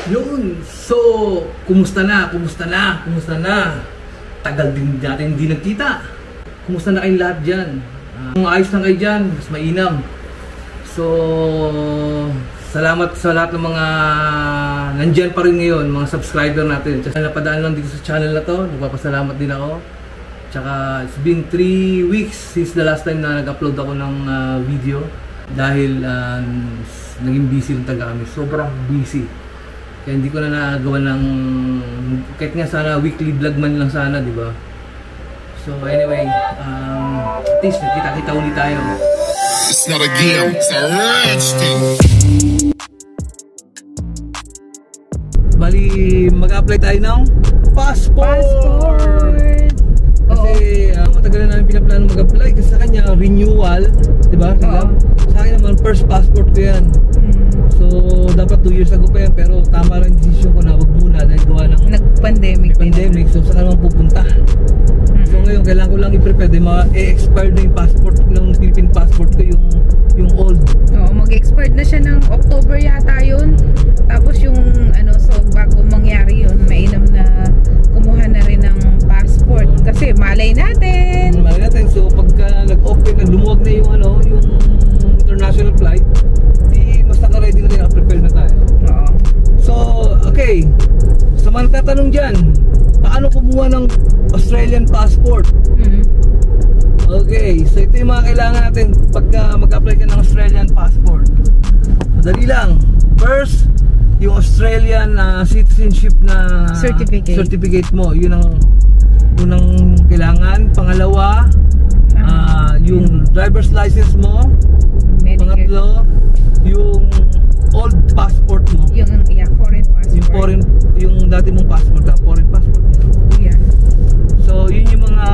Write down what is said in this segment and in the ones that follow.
Yun. So, kumusta na? Tagal din natin hindi nagkita. Kumusta na kayong lahat dyan? Kung ayos lang kayo dyan, mas mainam. So, salamat sa lahat ng mga nandyan pa rin ngayon, mga subscriber natin. Tsaka napadaan lang dito sa channel na to, nagpapasalamat din ako. Tsaka it's been 3 weeks since the last time na nag-upload ako ng video. Dahil naging busy lang talaga kami, sobrang busy. Kaya hindi ko na nagawa ng, kahit nga sana weekly vlog man lang sana, di ba? So anyway, at least nakita-kita ulit tayo. It's not a game, it's a rich thing. Bali, mag-apply tayo ng passport! Kasi matagal na namin pinaplano mag-apply kasi sa kanya renewal, di ba? Sa akin naman first passport ko yan. So dapat 2 years ago pa yan, pero tama lang yung decision ko na wag muna dahil gawa ng nag-pandemic. So saan naman pupunta? So ngayon kailangan ko lang i-prepare dahil ma-expire na yung passport ng Philippine passport ko, yung old. Oo, mag-expire na siya ng October yata yun. Tapos yung so bago mangyari yun, mainam na kumuha na rin ng passport kasi malay natin. So pagka nag-open, lumuwag na yung yung international flight, mas naka-ready na rin, naka-prepare na tayo. Oo. So, okay. Sa mga tatanong dyan, paano kumuha ng Australian passport? Okay, so ito yung mga kailangan natin pagka mag-apply ka ng Australian passport. Madali lang. First, yung Australian citizenship na certificate mo. Yun ang unang kailangan. Pangalawa, yung driver's license mo. Pangatlo, yung old passport mo. Yung foreign passport. Yung dati mong passport, foreign passport mo. Yeah. So, yun yung mga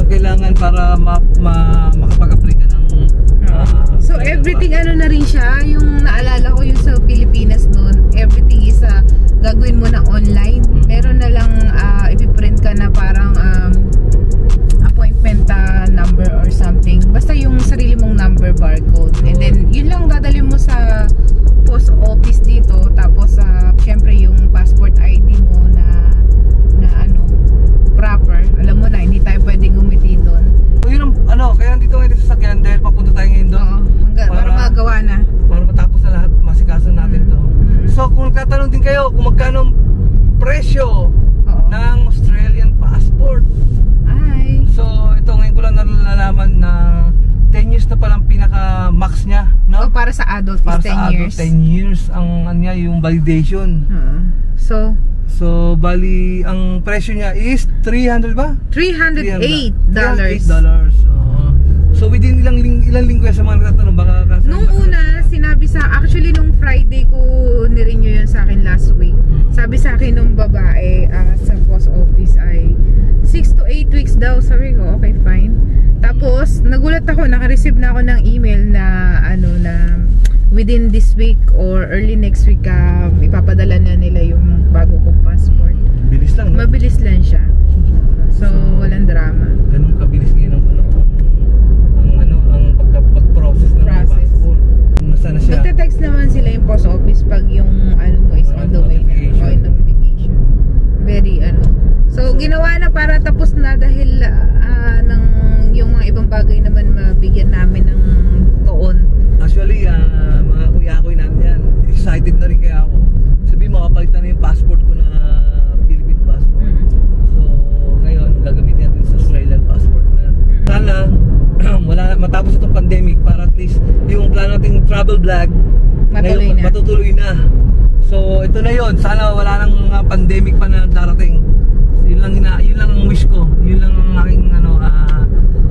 kailangan para makapag-apply ka ng so, everything na rin siya. Yung naalala ko yung sa Pilipinas noon, everything is gagawin mo na online. Meron na lang ipiprint ka na parang appointment number or something. Basta yung sarili mong number barcode. And then, yun lang dadalhin mo sa post office dito. Tapos, syempre yung passport ID mo na proper. Alam mo na, hindi tayo pwedeng umiti doon. So, yun ang, kaya nandito ngayon sa sasakyan dahil papunta tayo ngayon doon. Para magawa na. Para matapos na lahat, masikaso natin to. So, kung nagtatanong din kayo kung magkano presyo ng Australian passport. So, ito ngayon ko lang nalalaman na 10 years na palang pinaka-max niya, no? Para sa adult is 10 years. 10 years ang niya, yung validation. So, bali, ang presyo niya is $300 ba? $308. So, within ilang linggo sa mga nagtatanong, baka nung una, sinabi actually nung Friday ko nirenew yun sa akin last week. Sabi sa akin nung babae sa post office ay 6 to 8 weeks daw. Sabi ko, okay, fine. Tapos, nagulat ako, naka-receive na ako ng email na na within this week or early next week ipapadala na nila yung bago kong passport. Bilis lang, no? Mabilis lang siya. So walang drama. Ganun kabilis ngayon ang pag-process ng passport. Nasaan na siya? Magte-text naman sila yung post office pag yung mo is on the way na. O yung notification. Very So ginawa na para tapos na dahil yung mga ibang bagay naman mabigyan namin ng tuon. Actually, mga kuya-kuy natin yan, excited na rin kaya ako. Sabi makapalitan na yung passport ko na Philippine passport. So, ngayon, gagamitin natin sa Australian passport na. Sana, matapos itong pandemic para at least yung plano nating travel vlog matutuloy na. So, ito na yun. Sana wala nang pandemic pa na darating. Yun lang ang wish ko. Yun lang ang aking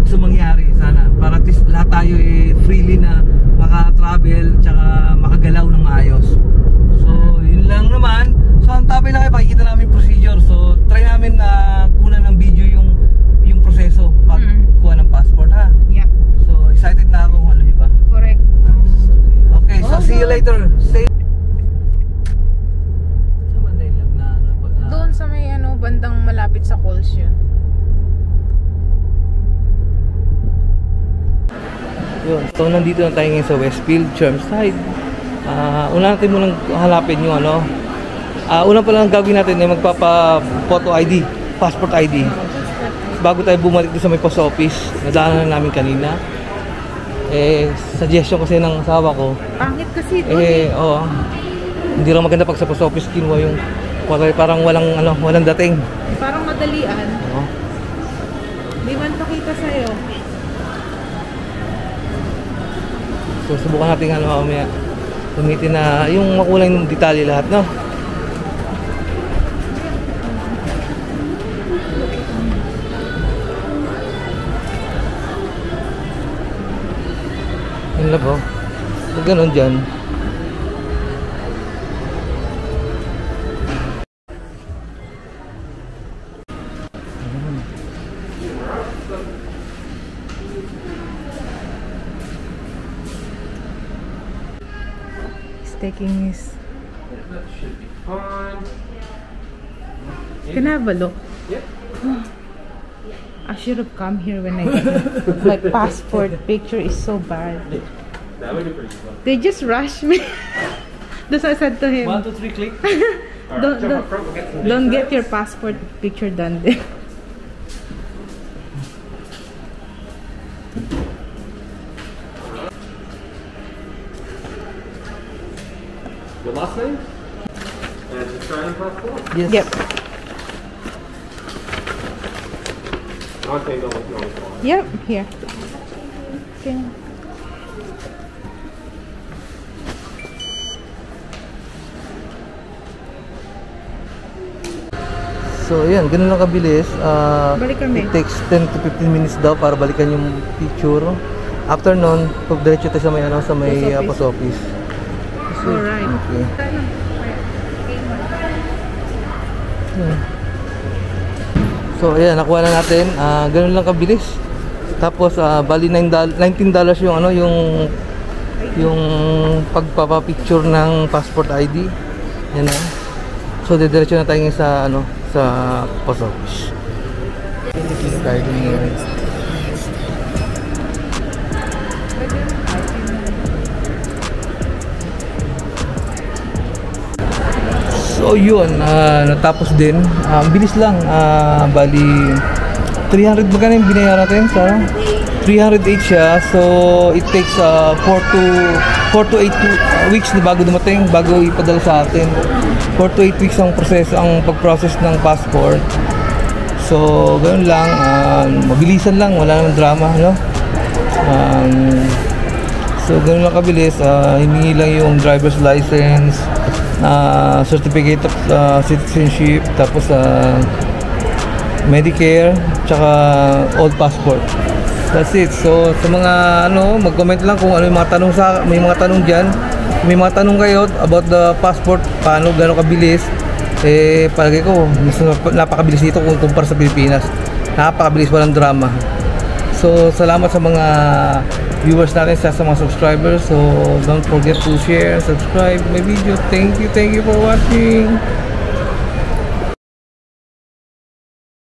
gusto mangyari sana. Para at least lahat tayo freely na maka-travel tsaka makagalaw ng maayos. So, yun lang naman. So, ang tabi na kayo, pakikita namin procedure. So, try namin na kunan ng video yung proseso pagkuha ng passport, ha? Yeah. So, excited na ako, alam niyo ba? Correct. Okay, so see you later. Stay. Doon sa may bandang malapit sa Coles yun. Yun. So nandito na tayo ngayon sa Westfield, Chermside. Una natin munang hanapin yung Unang pa lang ang gagawin natin ay magpapa-photo ID, passport ID. Bago tayo bumalik doon sa may post office, nadaanan na namin kanina. Suggestion kasi ng asawa ko. Pangit kasi doon Oo. Hindi lang maganda pag sa post office kinuha yung parang walang dating. Parang madalian. Oo. Di man pakita sa'yo. So subukan natin mamaya gamitin na yung makulay ng detalye lahat, no? Yun lang po. Pag ganun dyan. He's taking his... Can I have a look? Yep. I should have come here when I my passport picture is so bad. They just rushed me. That's what I said to him. 1, 2, 3, click. Don't get your passport picture done there. Your last name? And Australian passport? Yes. Yep. $19.95. Yep. Here. Okay. So ayan, ganun lang kabilis. Balik kami. It takes 10 to 15 minutes daw para balikan yung picture. After nun, pag diretso tayo sa may post office. Alright. Okay. So ayan, nakuha na natin. Ganun lang kabilis. Tapos bali $19 yung pagpapa-picture ng passport ID. Yan na. So diretso na tayo sa sa post office. So yun, natapos din. Bilis lang. Bali 300 magkano yung binayaran natin sa 308 siya. So it takes 4 to 8 weeks na bago dumating, bago ipadala sa atin. 4 to 8 weeks ang proseso, ang pag-process ng passport. So ganoon lang, mabilisan lang, wala namang drama, no? So ganoon lang kabilis. Hiningi lang yung driver's license, certificate of citizenship, tapos Medicare, tsaka old passport. That's it. So sa mga mag-comment lang kung ano yung mga tanong may mga tanong diyan. May mga tanong kayo about the passport, paano gano'ng kabilis. Palagay ko mas napakabilis dito kung kumpara sa Pilipinas. Napakabilis, walang drama. So salamat sa mga viewers natin, sa mga subscribers. So don't forget to share, subscribe my video. Thank you for watching.